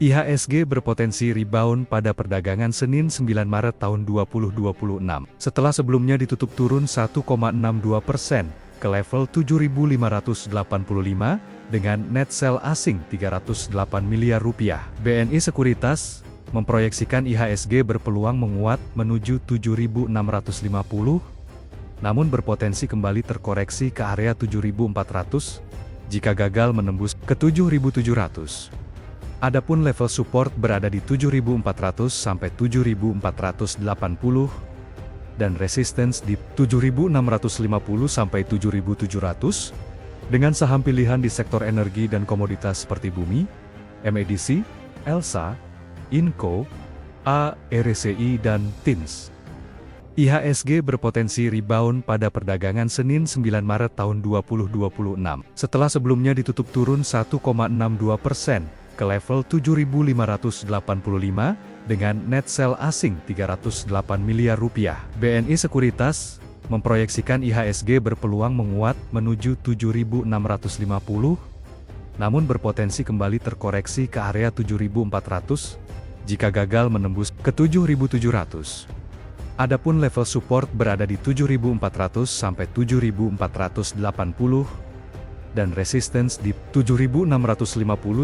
IHSG berpotensi rebound pada perdagangan Senin 9 Maret tahun 2026, setelah sebelumnya ditutup turun 1,62% ke level 7.585 dengan net sell asing 308 miliar rupiah. BNI Sekuritas memproyeksikan IHSG berpeluang menguat menuju 7.650, namun berpotensi kembali terkoreksi ke area 7.400 jika gagal menembus ke 7.700. Adapun level support berada di 7.400 sampai 7.480 dan resistance di 7.650 sampai 7.700 dengan saham pilihan di sektor energi dan komoditas seperti bumi, MEDC, ELSA, Inco, ARCI dan TINS. IHSG berpotensi rebound pada perdagangan Senin 9 Maret tahun 2026, setelah sebelumnya ditutup turun 1,62% ke level 7.585 dengan net sell asing 308 miliar rupiah. BNI Sekuritas memproyeksikan IHSG berpeluang menguat menuju 7.650, namun berpotensi kembali terkoreksi ke area 7.400 jika gagal menembus ke 7.700. Adapun level support berada di 7.400 sampai 7.480 dan resistance di 7.650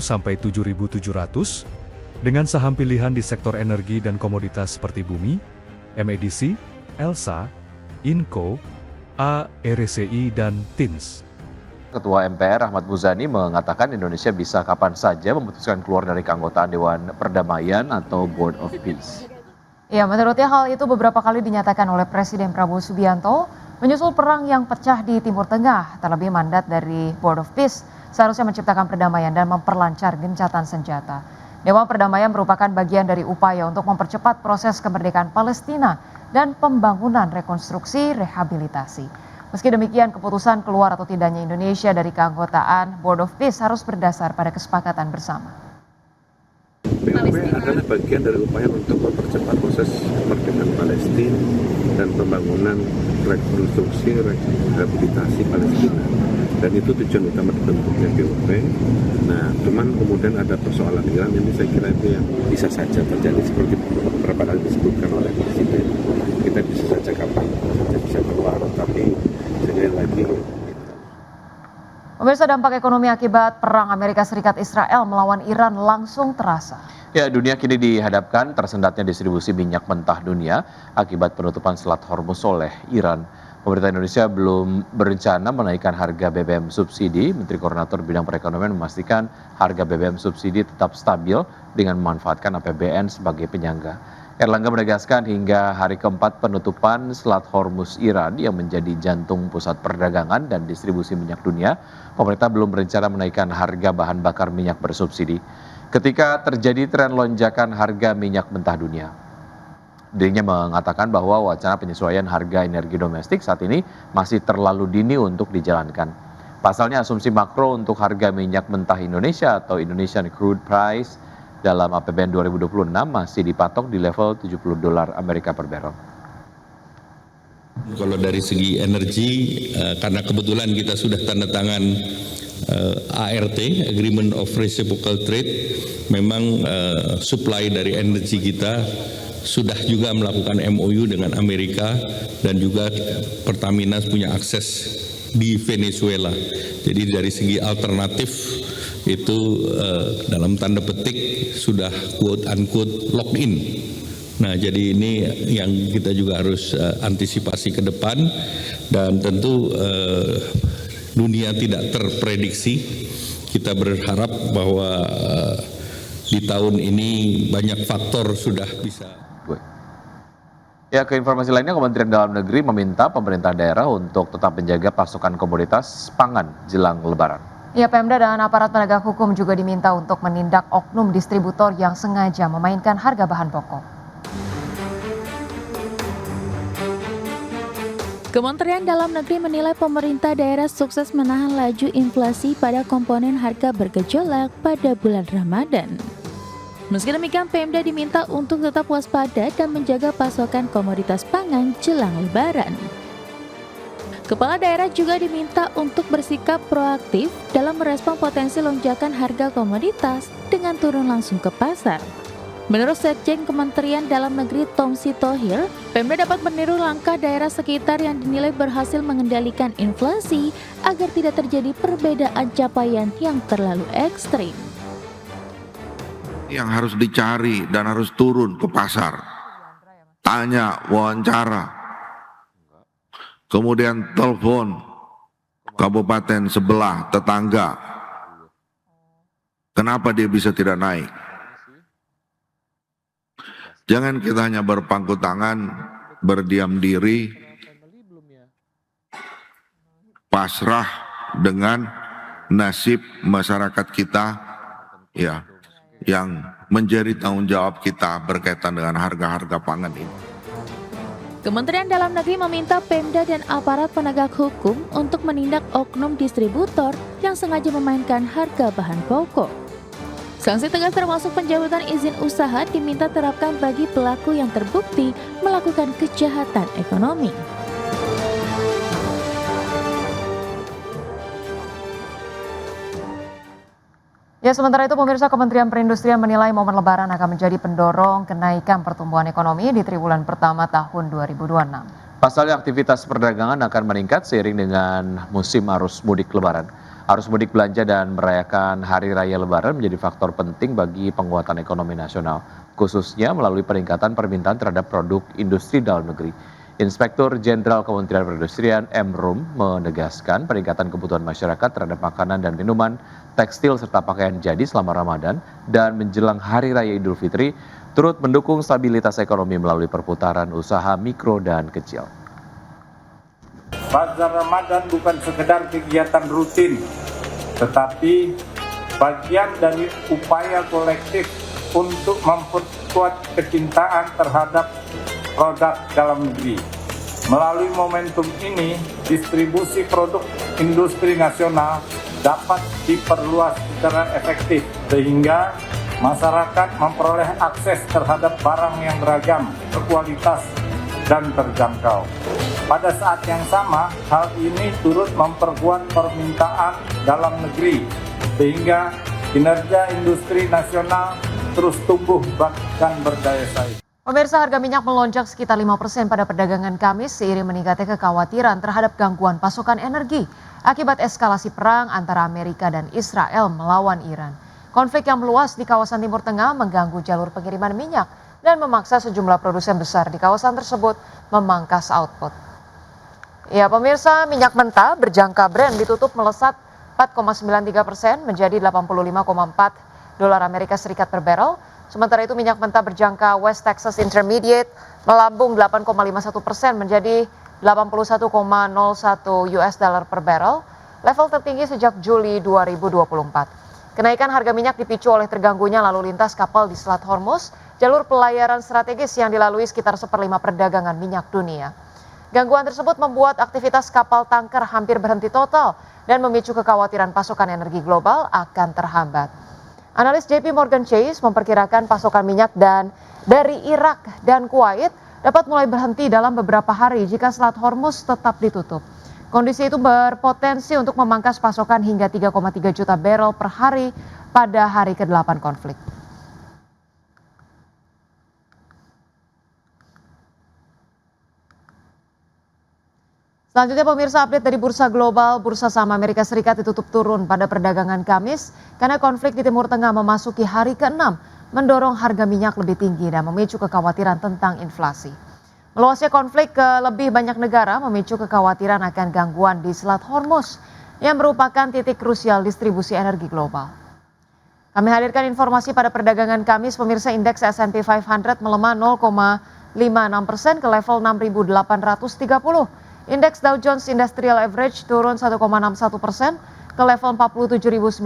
sampai 7.700 dengan saham pilihan di sektor energi dan komoditas seperti bumi, MEDC, ELSA, Inco, ARCI dan TINS. Ketua MPR Ahmad Muzani mengatakan Indonesia bisa kapan saja memutuskan keluar dari keanggotaan Dewan Perdamaian atau Board of Peace. Ya, menurutnya hal itu beberapa kali dinyatakan oleh Presiden Prabowo Subianto menyusul perang yang pecah di Timur Tengah. Terlebih mandat dari Board of Peace seharusnya menciptakan perdamaian dan memperlancar gencatan senjata. Dewan Perdamaian merupakan bagian dari upaya untuk mempercepat proses kemerdekaan Palestina dan pembangunan rekonstruksi rehabilitasi. Meski demikian, keputusan keluar atau tidaknya Indonesia dari keanggotaan Board of Peace harus berdasar pada kesepakatan bersama. BOP adalah bagian dari upaya untuk mempercepat proses kemerdekaan Palestina dan pembangunan rekonstruksi rehabilitasi Palestina. Dan itu tujuan utama dibentuknya BOP. Nah, cuman kemudian ada persoalan Iran, ini saya kira itu yang bisa saja terjadi seperti beberapa kali disebutkan oleh Presiden. Kita bisa saja kapan saja bisa keluar, tapi sekali lagi. Pemirsa, dampak ekonomi akibat perang Amerika Serikat Israel melawan Iran langsung terasa. Ya, dunia kini dihadapkan tersendatnya distribusi minyak mentah dunia akibat penutupan Selat Hormuz oleh Iran. Pemerintah Indonesia belum berencana menaikkan harga BBM subsidi. Menteri Koordinator Bidang Perekonomian memastikan harga BBM subsidi tetap stabil dengan memanfaatkan APBN sebagai penyangga. Erlangga menegaskan hingga hari keempat penutupan Selat Hormuz Iran yang menjadi jantung pusat perdagangan dan distribusi minyak dunia, pemerintah belum berencana menaikkan harga bahan bakar minyak bersubsidi. Ketika terjadi tren lonjakan harga minyak mentah dunia, dirinya mengatakan bahwa wacana penyesuaian harga energi domestik saat ini masih terlalu dini untuk dijalankan. Pasalnya asumsi makro untuk harga minyak mentah Indonesia atau Indonesian Crude Price dalam APBN 2026 masih dipatok di level $70 Amerika per barrel. Kalau dari segi energi, karena kebetulan kita sudah tanda tangan ART, Agreement of Reciprocal Trade, memang supply dari energi kita sudah juga melakukan MOU dengan Amerika dan juga Pertamina punya akses di Venezuela. Jadi dari segi alternatif itu dalam tanda petik sudah quote unquote locked in. Nah, jadi ini yang kita juga harus antisipasi ke depan dan tentu dunia tidak terprediksi. Kita berharap bahwa di tahun ini banyak faktor sudah bisa. Ya, ke informasi lainnya, Kementerian Dalam Negeri meminta pemerintah daerah untuk tetap menjaga pasokan komoditas pangan jelang Lebaran. Ya, Pemda dan aparat penegak hukum juga diminta untuk menindak oknum distributor yang sengaja memainkan harga bahan pokok. Kementerian Dalam Negeri menilai pemerintah daerah sukses menahan laju inflasi pada komponen harga bergejolak pada bulan Ramadan. Meski demikian, Pemda diminta untuk tetap waspada dan menjaga pasokan komoditas pangan jelang Lebaran. Kepala daerah juga diminta untuk bersikap proaktif dalam merespon potensi lonjakan harga komoditas dengan turun langsung ke pasar. Menurut Sekjen Kementerian Dalam Negeri Tom Sitohir, Pemda dapat meniru langkah daerah sekitar yang dinilai berhasil mengendalikan inflasi agar tidak terjadi perbedaan capaian yang terlalu ekstrim. Yang harus dicari dan harus turun ke pasar, tanya, wawancara, kemudian telepon kabupaten sebelah, tetangga, kenapa dia bisa tidak naik. Jangan kita hanya berpangku tangan, berdiam diri, pasrah dengan nasib masyarakat kita ya, yang menjadi tanggung jawab kita berkaitan dengan harga-harga pangan ini. Kementerian Dalam Negeri meminta Pemda dan aparat penegak hukum untuk menindak oknum distributor yang sengaja memainkan harga bahan pokok. Sanksi tegas termasuk pencabutan izin usaha diminta terapkan bagi pelaku yang terbukti melakukan kejahatan ekonomi. Ya, sementara itu pemirsa, Kementerian Perindustrian menilai momen Lebaran akan menjadi pendorong kenaikan pertumbuhan ekonomi di triwulan pertama tahun 2026. Pasalnya aktivitas perdagangan akan meningkat seiring dengan musim arus mudik Lebaran. Arus mudik belanja dan merayakan Hari Raya Lebaran menjadi faktor penting bagi penguatan ekonomi nasional, khususnya melalui peningkatan permintaan terhadap produk industri dalam negeri. Inspektur Jenderal Kementerian Perindustrian M. Rum menegaskan peningkatan kebutuhan masyarakat terhadap makanan dan minuman, tekstil serta pakaian jadi selama Ramadan dan menjelang Hari Raya Idul Fitri turut mendukung stabilitas ekonomi melalui perputaran usaha mikro dan kecil. Bazar Ramadan bukan sekedar kegiatan rutin, tetapi bagian dari upaya kolektif untuk memperkuat kecintaan terhadap produk dalam negeri. Melalui momentum ini, distribusi produk industri nasional dapat diperluas secara efektif, sehingga masyarakat memperoleh akses terhadap barang yang beragam, berkualitas, dan terjangkau. Pada saat yang sama, hal ini turut memperkuat permintaan dalam negeri, sehingga kinerja industri nasional terus tumbuh dan berdaya saing. Pemirsa, harga minyak melonjak sekitar 5% pada perdagangan Kamis seiring meningkatnya kekhawatiran terhadap gangguan pasokan energi akibat eskalasi perang antara Amerika dan Israel melawan Iran. Konflik yang meluas di kawasan Timur Tengah mengganggu jalur pengiriman minyak dan memaksa sejumlah produsen besar di kawasan tersebut memangkas output. Ya, pemirsa, minyak mentah berjangka Brent ditutup melesat 4,93% menjadi 85,4 dolar Amerika Serikat per barrel. Sementara itu minyak mentah berjangka West Texas Intermediate melambung 8,51% menjadi 81,01 US dollar per barrel, level tertinggi sejak Juli 2024. Kenaikan harga minyak dipicu oleh terganggunya lalu lintas kapal di Selat Hormuz, jalur pelayaran strategis yang dilalui sekitar 1/5 perdagangan minyak dunia. Gangguan tersebut membuat aktivitas kapal tanker hampir berhenti total dan memicu kekhawatiran pasokan energi global akan terhambat. Analis JP Morgan Chase memperkirakan pasokan minyak dari Irak dan Kuwait dapat mulai berhenti dalam beberapa hari jika Selat Hormuz tetap ditutup. Kondisi itu berpotensi untuk memangkas pasokan hingga 3,3 juta barrel per hari pada hari ke-8 konflik. Selanjutnya pemirsa, update dari Bursa Global. Bursa saham Amerika Serikat ditutup turun pada perdagangan Kamis karena konflik di Timur Tengah memasuki hari ke-6 mendorong harga minyak lebih tinggi dan memicu kekhawatiran tentang inflasi. Meluasnya konflik ke lebih banyak negara memicu kekhawatiran akan gangguan di Selat Hormuz yang merupakan titik krusial distribusi energi global. Kami hadirkan informasi pada perdagangan Kamis, pemirsa. Indeks S&P 500 melemah 0,56% ke level 6.830. Indeks Dow Jones Industrial Average turun 1,61% ke level 47.954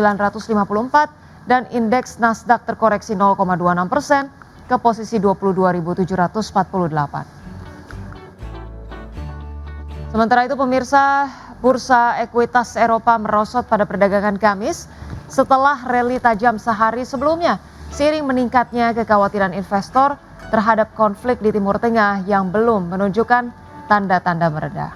dan indeks Nasdaq terkoreksi 0,26% ke posisi 22.748. Sementara itu pemirsa, bursa ekuitas Eropa merosot pada perdagangan Kamis setelah rally tajam sehari sebelumnya seiring meningkatnya kekhawatiran investor terhadap konflik di Timur Tengah yang belum menunjukkan tanda-tanda mereda.